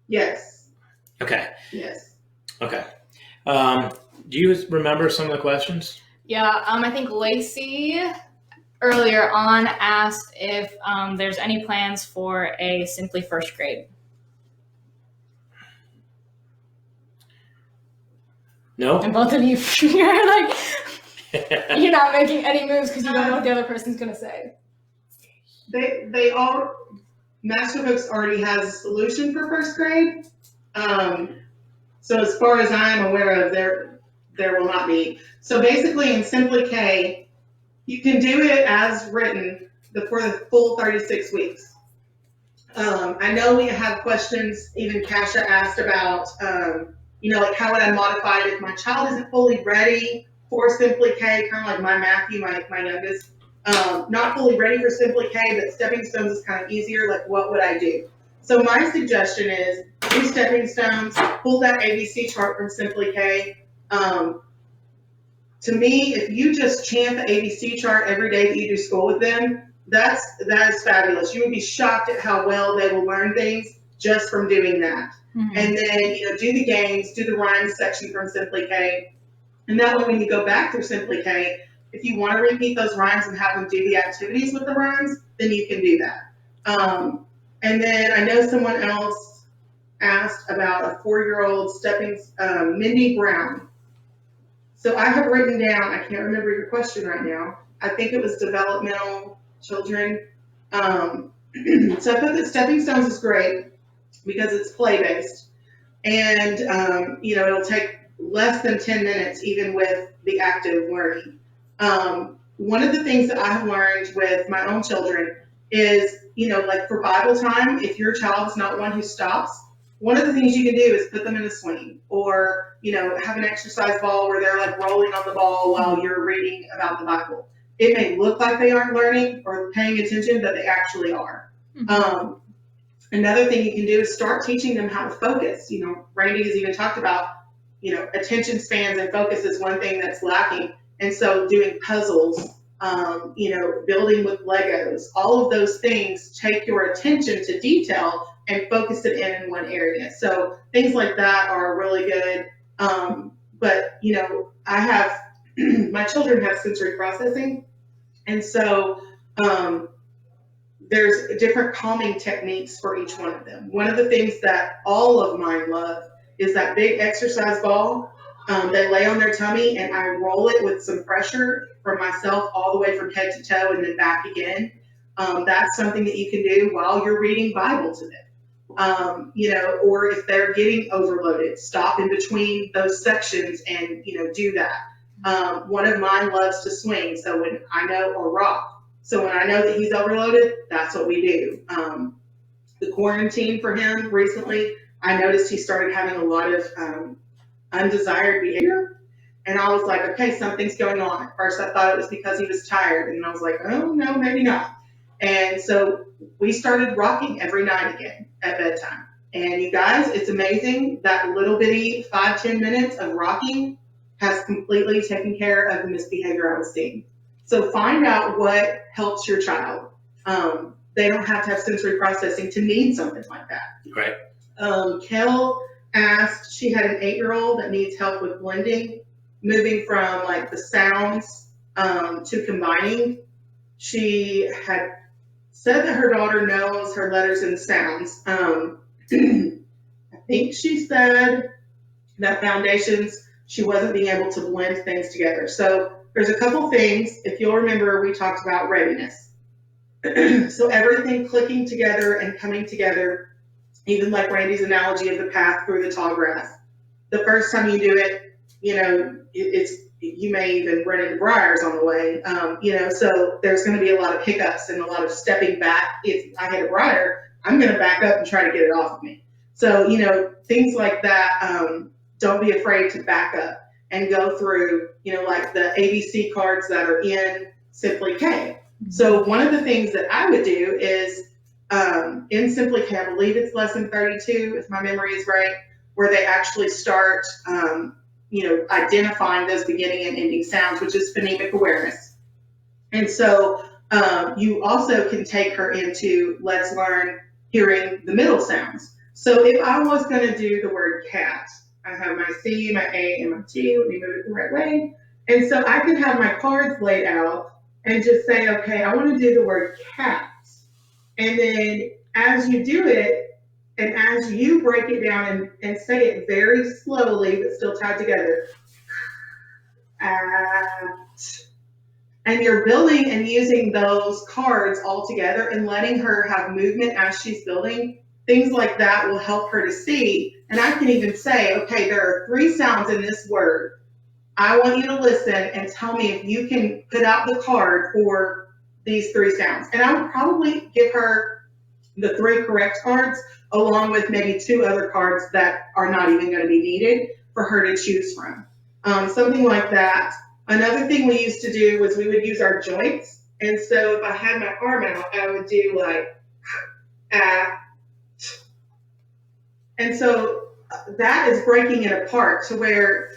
Yes. Okay. Yes. Okay. Do you remember some of the questions? Yeah, I think Lacey earlier on asked if there's any plans for a Simply first grade. No? And both of you, you're like, you're not making any moves because you don't know what the other person's going to say. They all, Masterbooks already has a solution for first grade. So as far as I'm aware of, there will not be. So basically in Simply K, you can do it as written for the full 36 weeks. I know we have questions, even Kasha asked about, like how would I modify it if my child isn't fully ready for Simply K, kind of like my Matthew, my youngest, not fully ready for Simply K, but stepping stones is kind of easier. Like, what would I do? So my suggestion is do stepping stones, pull that ABC chart from Simply K. To me, if you just chant the ABC chart every day that you do school with them, that is fabulous. You would be shocked at how well they will learn things just from doing that. Mm-hmm. And then, do the games, do the rhymes section from Simply K. And that way, when you go back through Simply K, if you want to repeat those rhymes and have them do the activities with the rhymes, then you can do that. And then I know someone else asked about a 4-year-old Mindy Brown. So I have written down, I can't remember your question right now. I think it was developmental children. So I thought that stepping stones is great because it's play-based. And, it'll take less than 10 minutes even with the active learning. One of the things that I have learned with my own children is, like for Bible time, if your child is not one who stops, one of the things you can do is put them in a swing or, have an exercise ball where they're like rolling on the ball while you're reading about the Bible. It may look like they aren't learning or paying attention, but they actually are. Mm-hmm. Another thing you can do is start teaching them how to focus. Randy has even talked about, attention spans and focus is one thing that's lacking. And so doing puzzles, building with Legos, all of those things take your attention to detail and focus it in one area. So things like that are really good. But I have, my children have sensory processing. And so there's different calming techniques for each one of them. One of the things that all of mine love is that big exercise ball. They lay on their tummy and I roll it with some pressure from myself all the way from head to toe and then back again. That's something that you can do while you're reading Bible to them. Or if they're getting overloaded, stop in between those sections and, do that. One of mine loves to swing, or rock. So when I know that he's overloaded, that's what we do. The quarantine for him recently, I noticed he started having a lot of undesired behavior. And I was like, okay, something's going on. At first I thought it was because he was tired. And I was like, oh, no, maybe not. And so we started rocking every night again at bedtime. And you guys, it's amazing that little bitty 5-10 minutes of rocking has completely taken care of the misbehavior I was seeing. So find out what helps your child. They don't have to have sensory processing to need something like that. Right. Kel asked, she had an 8-year-old that needs help with blending, moving from like the sounds to combining. She had said that her daughter knows her letters and sounds. I think she said that foundations, she wasn't being able to blend things together. So there's a couple things. If you'll remember, we talked about readiness. So everything clicking together and coming together, even like Randy's analogy of the path through the tall grass. The first time you do it, you may even run into briars on the way, so there's going to be a lot of hiccups and a lot of stepping back. If I hit a briar, I'm going to back up and try to get it off of me. So, things like that, don't be afraid to back up and go through, like the ABC cards that are in Simply K. So one of the things that I would do is in Simply K, I believe it's lesson 32, if my memory is right, where they actually start identifying those beginning and ending sounds, which is phonemic awareness. And so you also can take her into Let's Learn hearing the middle sounds. So if I was going to do the word cat, I have my C, my A, and my T. Let me move it the right way. And so I could have my cards laid out and just say, okay, I want to do the word cat. And then as you do it, and as you break it down and say it very slowly, but still tied together, and you're building and using those cards all together and letting her have movement as she's building, things like that will help her to see. And I can even say, okay, there are 3 sounds in this word. I want you to listen and tell me if you can put out the card for these 3 sounds. And I would probably give her the 3 correct cards, along with maybe 2 other cards that are not even going to be needed for her to choose from. Something like that. Another thing we used to do was we would use our joints. And so if I had my arm out, I would do like, and so that is breaking it apart to where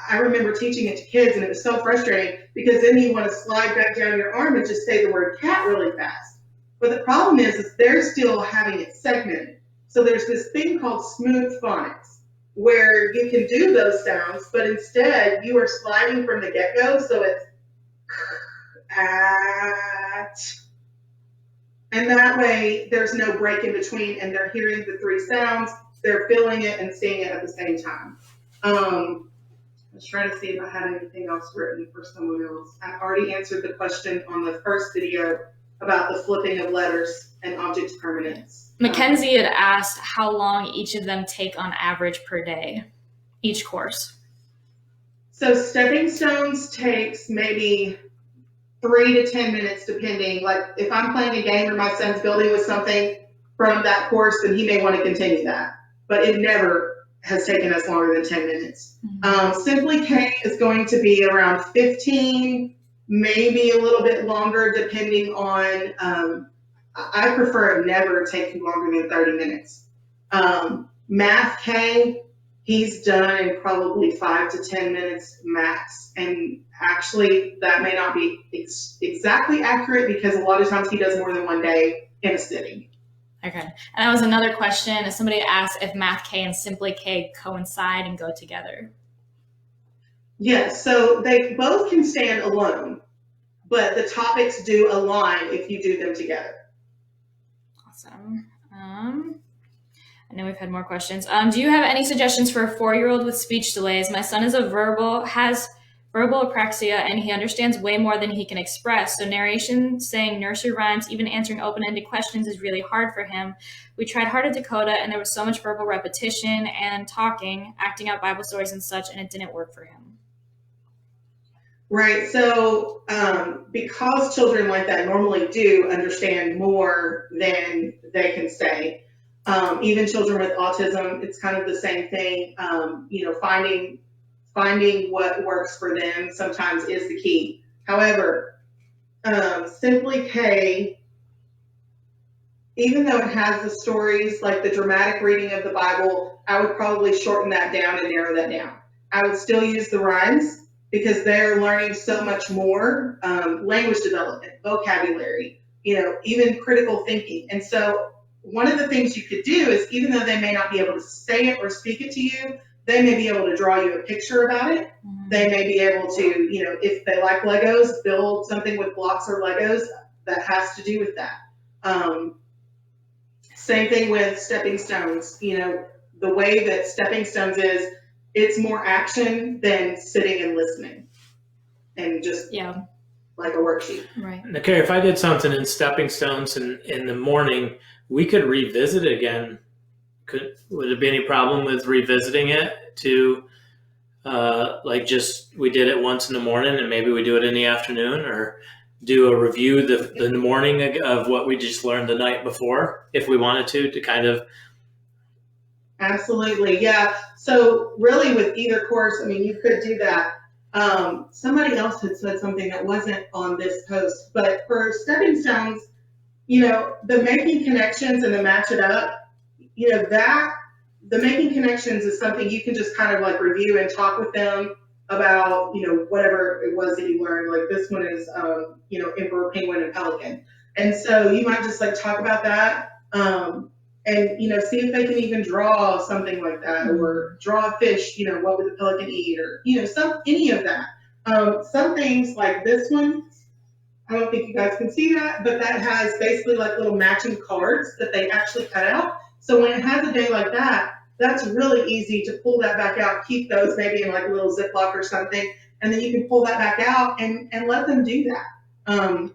I remember teaching it to kids, and it was so frustrating because then you want to slide back down your arm and just say the word cat really fast. But the problem is they're still having it segmented. So there's this thing called smooth phonics where you can do those sounds, but instead you are sliding from the get-go. So it's and that way there's no break in between, and they're hearing the 3 sounds, they're feeling it and seeing it at the same time. I was trying to see if I had anything else written for someone else. I already answered the question on the first video about the flipping of letters and object permanence. Mackenzie had asked how long each of them take on average per day, each course. So stepping stones takes maybe 3 to 10 minutes, depending. Like if I'm playing a game or my son's building with something from that course, then he may want to continue that. But it never has taken us longer than 10 minutes. Mm-hmm. Simply K is going to be around 15, maybe a little bit longer, depending on, I prefer it never taking longer than 30 minutes. Math K, he's done in probably 5 to 10 minutes max. And actually, that may not be exactly accurate because a lot of times he does more than one day in a sitting. Okay. And that was another question. Somebody asked if Math K and Simply K coincide and go together. Yes, so they both can stand alone. but the topics do align if you do them together. Awesome. I know we've had more questions. Do you have any suggestions for a 4-year-old with speech delays? My son has verbal apraxia, and he understands way more than he can express. So narration, saying nursery rhymes, even answering open-ended questions is really hard for him. We tried hard at Dakota, and there was so much verbal repetition and talking, acting out Bible stories and such, and it didn't work for him. Right. So because children like that normally do understand more than they can say, even children with autism, it's kind of the same thing. Finding what works for them sometimes is the key. However, Simply K, even though it has the stories, like the dramatic reading of the Bible, I would probably shorten that down and narrow that down. I would still use the rhymes because they're learning so much more, language development, vocabulary, even critical thinking. And so one of the things you could do is, even though they may not be able to say it or speak it to you, they may be able to draw you a picture about it. Mm-hmm. They may be able to, if they like Legos, build something with blocks or Legos that has to do with that. Same thing with stepping stones. The way that stepping stones is, it's more action than sitting and listening and just like a worksheet. Right. Now, Carrie, if I did something in stepping stones in the morning, we could revisit it again. Would there be any problem with revisiting it to we did it once in the morning and maybe we do it in the afternoon, or do a review in the morning of what we just learned the night before, if we wanted to kind of. Absolutely. Yeah. So really with either course, you could do that. Somebody else had said something that wasn't on this post, but for stepping stones, the making connections and the match it up, the making connections is something you can just kind of like review and talk with them about, whatever it was that you learned. Like this one is, emperor, penguin, and pelican. And so you might just like talk about that. And, see if they can even draw something like that, or draw a fish, what would the pelican eat, or, any of that. Some things like this one, I don't think you guys can see that, but that has basically like little matching cards that they actually cut out. So when it has a day like that, that's really easy to pull that back out, keep those maybe in like a little Ziploc or something, and then you can pull that back out and let them do that.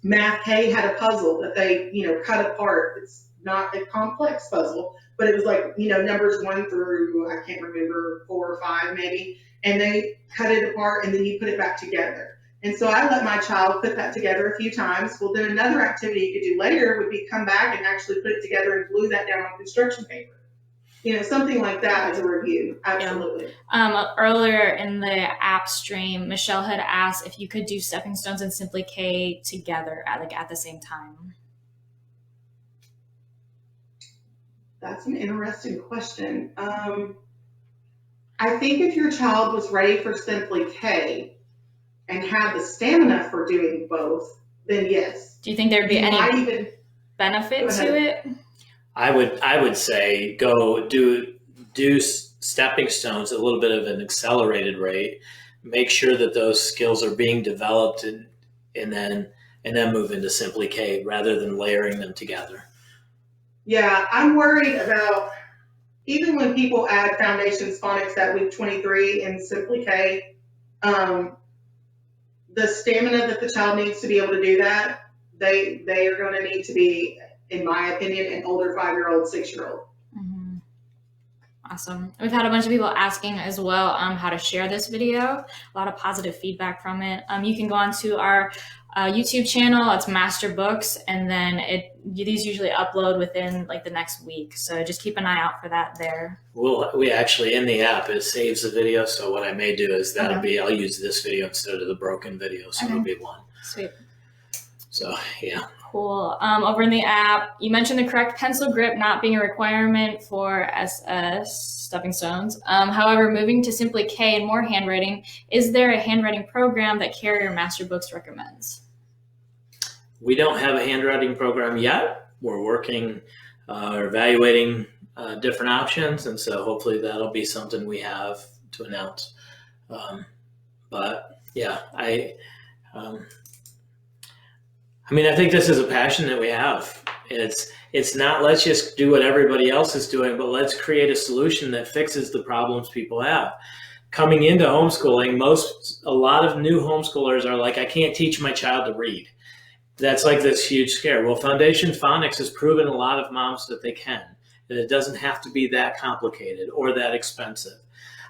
Math K had a puzzle that they, cut apart. It's not a complex puzzle, but it was like, numbers 1 through, I can't remember, 4 or 5 maybe, and they cut it apart and then you put it back together. And so I let my child put that together a few times. Well, then another activity you could do later would be come back and actually put it together and glue that down on construction paper. Something like that as a review. Absolutely. Yeah. Earlier in the app stream, Michelle had asked if you could do stepping stones and Simply K together at the same time. That's an interesting question. I think if your child was ready for Simply K and had the stamina for doing both, then yes. Do you think there'd be any benefit to it? I would say go do stepping stones at a little bit of an accelerated rate. Make sure that those skills are being developed, and then move into Simply K rather than layering them together. Yeah, I'm worried about, even when people add Foundations Phonics at week 23 in Simply K, the stamina that the child needs to be able to do that, they are going to need to be, in my opinion, an older 5-year-old, 6-year-old. Mm-hmm. Awesome. We've had a bunch of people asking as well how to share this video. A lot of positive feedback from it. You can go onto our YouTube channel. It's Masterbooks, and then these usually upload within like the next week. So just keep an eye out for that there. We actually, in the app, it saves the video. So what I may do is I'll use this video instead of the broken video. So it'll be one. Sweet. So yeah. Cool. Over in the app, you mentioned the correct pencil grip not being a requirement for SS stepping stones. However, moving to Simply K and more handwriting, is there a handwriting program that Carrie or Masterbooks recommends? We don't have a handwriting program yet. We're working or evaluating different options, and so hopefully that'll be something we have to announce. But yeah, I mean, I think this is a passion that we have. It's not let's just do what everybody else is doing, but let's create a solution that fixes the problems people have. Coming into homeschooling, a lot of new homeschoolers are like, I can't teach my child to read. That's like this huge scare. Well, Foundation Phonics has proven a lot of moms that they can, that it doesn't have to be that complicated or that expensive.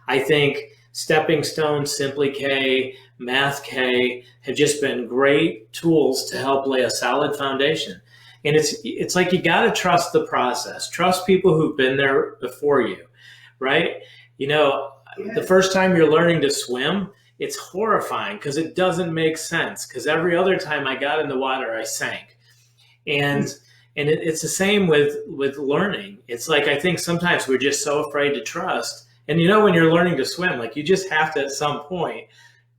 I think Stepping Stone, Simply K, Math K have just been great tools to help lay a solid foundation. And it's like you got to trust the process. Trust people who've been there before you, right? You know, the first time you're learning to swim, it's horrifying because it doesn't make sense. Because every other time I got in the water, I sank. And it's the same with learning. It's like I think sometimes we're just so afraid to trust. And you know, when you're learning to swim, like you just have to at some point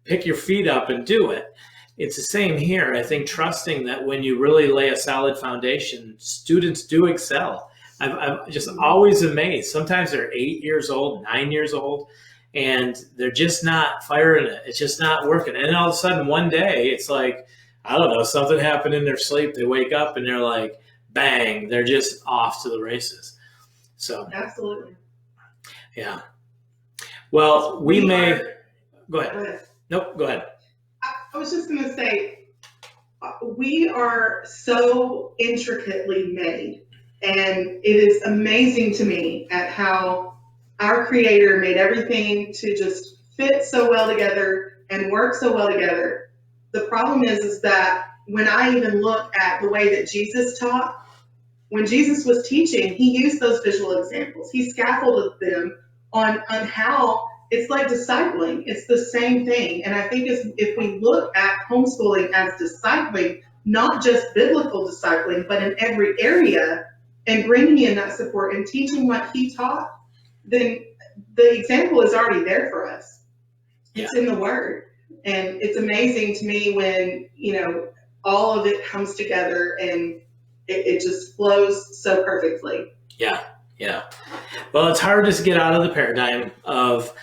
pick your feet up and do it. It's the same here. I think trusting that when you really lay a solid foundation, students do excel. I'm just always amazed. Sometimes they're 8 years old, 9 years old, and they're just not firing it. It's just not working. And all of a sudden, one day, it's like, I don't know, something happened in their sleep. They wake up and they're like, bang, they're just off to the races. So absolutely. Yeah. Well, go ahead. Go ahead. Nope, go ahead. I was just going to say, we are so intricately made, and it is amazing to me at how our Creator made everything to just fit so well together and work so well together. The problem is that when I even look at the way that Jesus taught, when Jesus was teaching, he used those visual examples. He scaffolded them on how it's like discipling. It's the same thing. And I think if we look at homeschooling as discipling, not just biblical discipling, but in every area, and bringing in that support and teaching what he taught, then the example is already there for us. It's in the Word. And it's amazing to me when, you know, all of it comes together and it just flows so perfectly. Yeah. Well, it's hard to get out of the paradigm of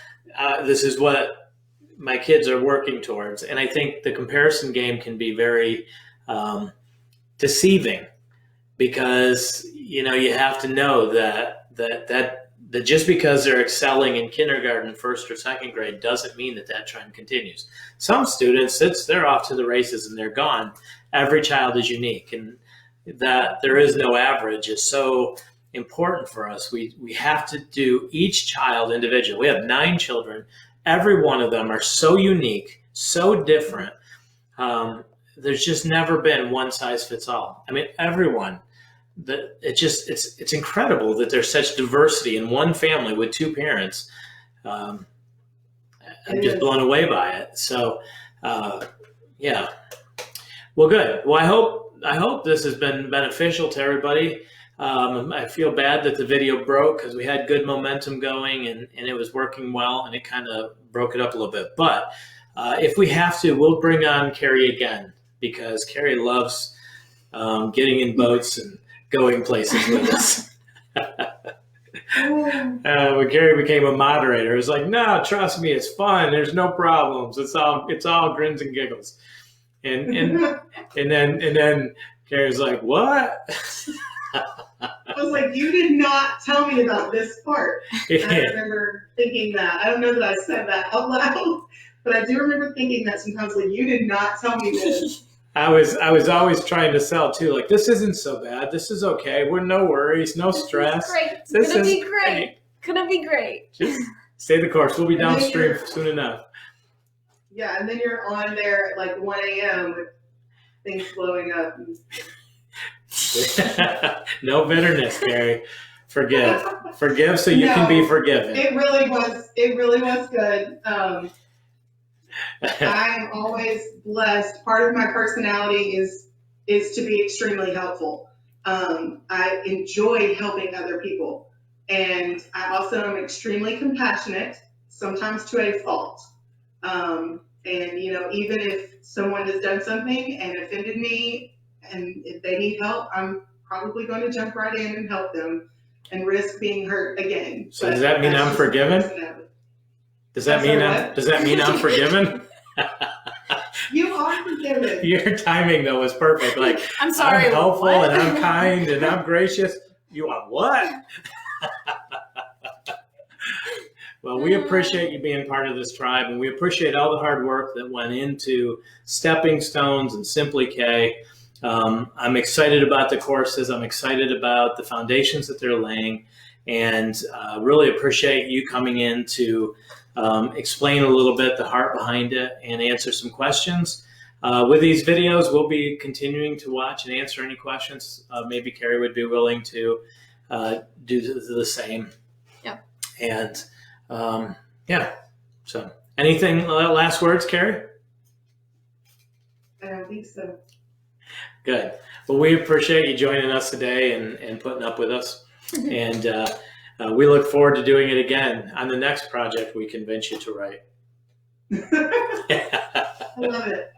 this is what my kids are working towards. And I think the comparison game can be very deceiving because, you know, you have to know that just because they're excelling in kindergarten, first or second grade, doesn't mean that trend continues. Some students, they're off to the races and they're gone. Every child is unique, and that there is no average is so important for us. We have to do each child individually. We have 9 children. Every one of them are so unique, so different. There's just never been one size fits all. I mean, everyone. It's incredible that there's such diversity in one family with 2 parents. I'm just blown away by it. So, yeah. Well, good. Well, I hope this has been beneficial to everybody. I feel bad that the video broke because we had good momentum going and it was working well, and it kind of broke it up a little bit. But if we have to, we'll bring on Carrie again because Carrie loves getting in boats and going places with us. When Carrie became a moderator, it was like, no, trust me, it's fun. There's no problems. It's all grins and giggles. And then Carrie's like, what? I was like, you did not tell me about this part. Yeah. I remember thinking that. I don't know that I said that out loud, but I do remember thinking that sometimes, like, you did not tell me this. I was always trying to sell too, like, this isn't so bad. This is okay. We're no worries, no stress. This is gonna be great. Gonna be great. Just stay the course. We'll be downstream soon enough. Yeah, and then you're on there at like 1 a.m. with things blowing up. No bitterness, Carrie. Forgive so you can be forgiven. It really was good. I'm always blessed. Part of my personality is to be extremely helpful. I enjoy helping other people, and I also am extremely compassionate, sometimes to a fault. And you know, even if someone has done something and offended me, and if they need help, I'm probably going to jump right in and help them and risk being hurt again. So does that mean I'm forgiven? Does that mean I'm forgiven? You are Your timing though was perfect. Like, I'm sorry. I'm helpful what? and I'm kind and I'm gracious. You want what? Well, we appreciate you being part of this tribe, and we appreciate all the hard work that went into Stepping Stones and Simply K. I'm excited about the courses. I'm excited about the foundations that they're laying, and really appreciate you coming in to explain a little bit the heart behind it and answer some questions. With these videos, we'll be continuing to watch and answer any questions. Maybe Carrie would be willing to do the same. Yeah. And yeah. So, anything last words, Carrie? I don't think so. Good. Well, we appreciate you joining us today and putting up with us. And we look forward to doing it again on the next project we convince you to write. I love it.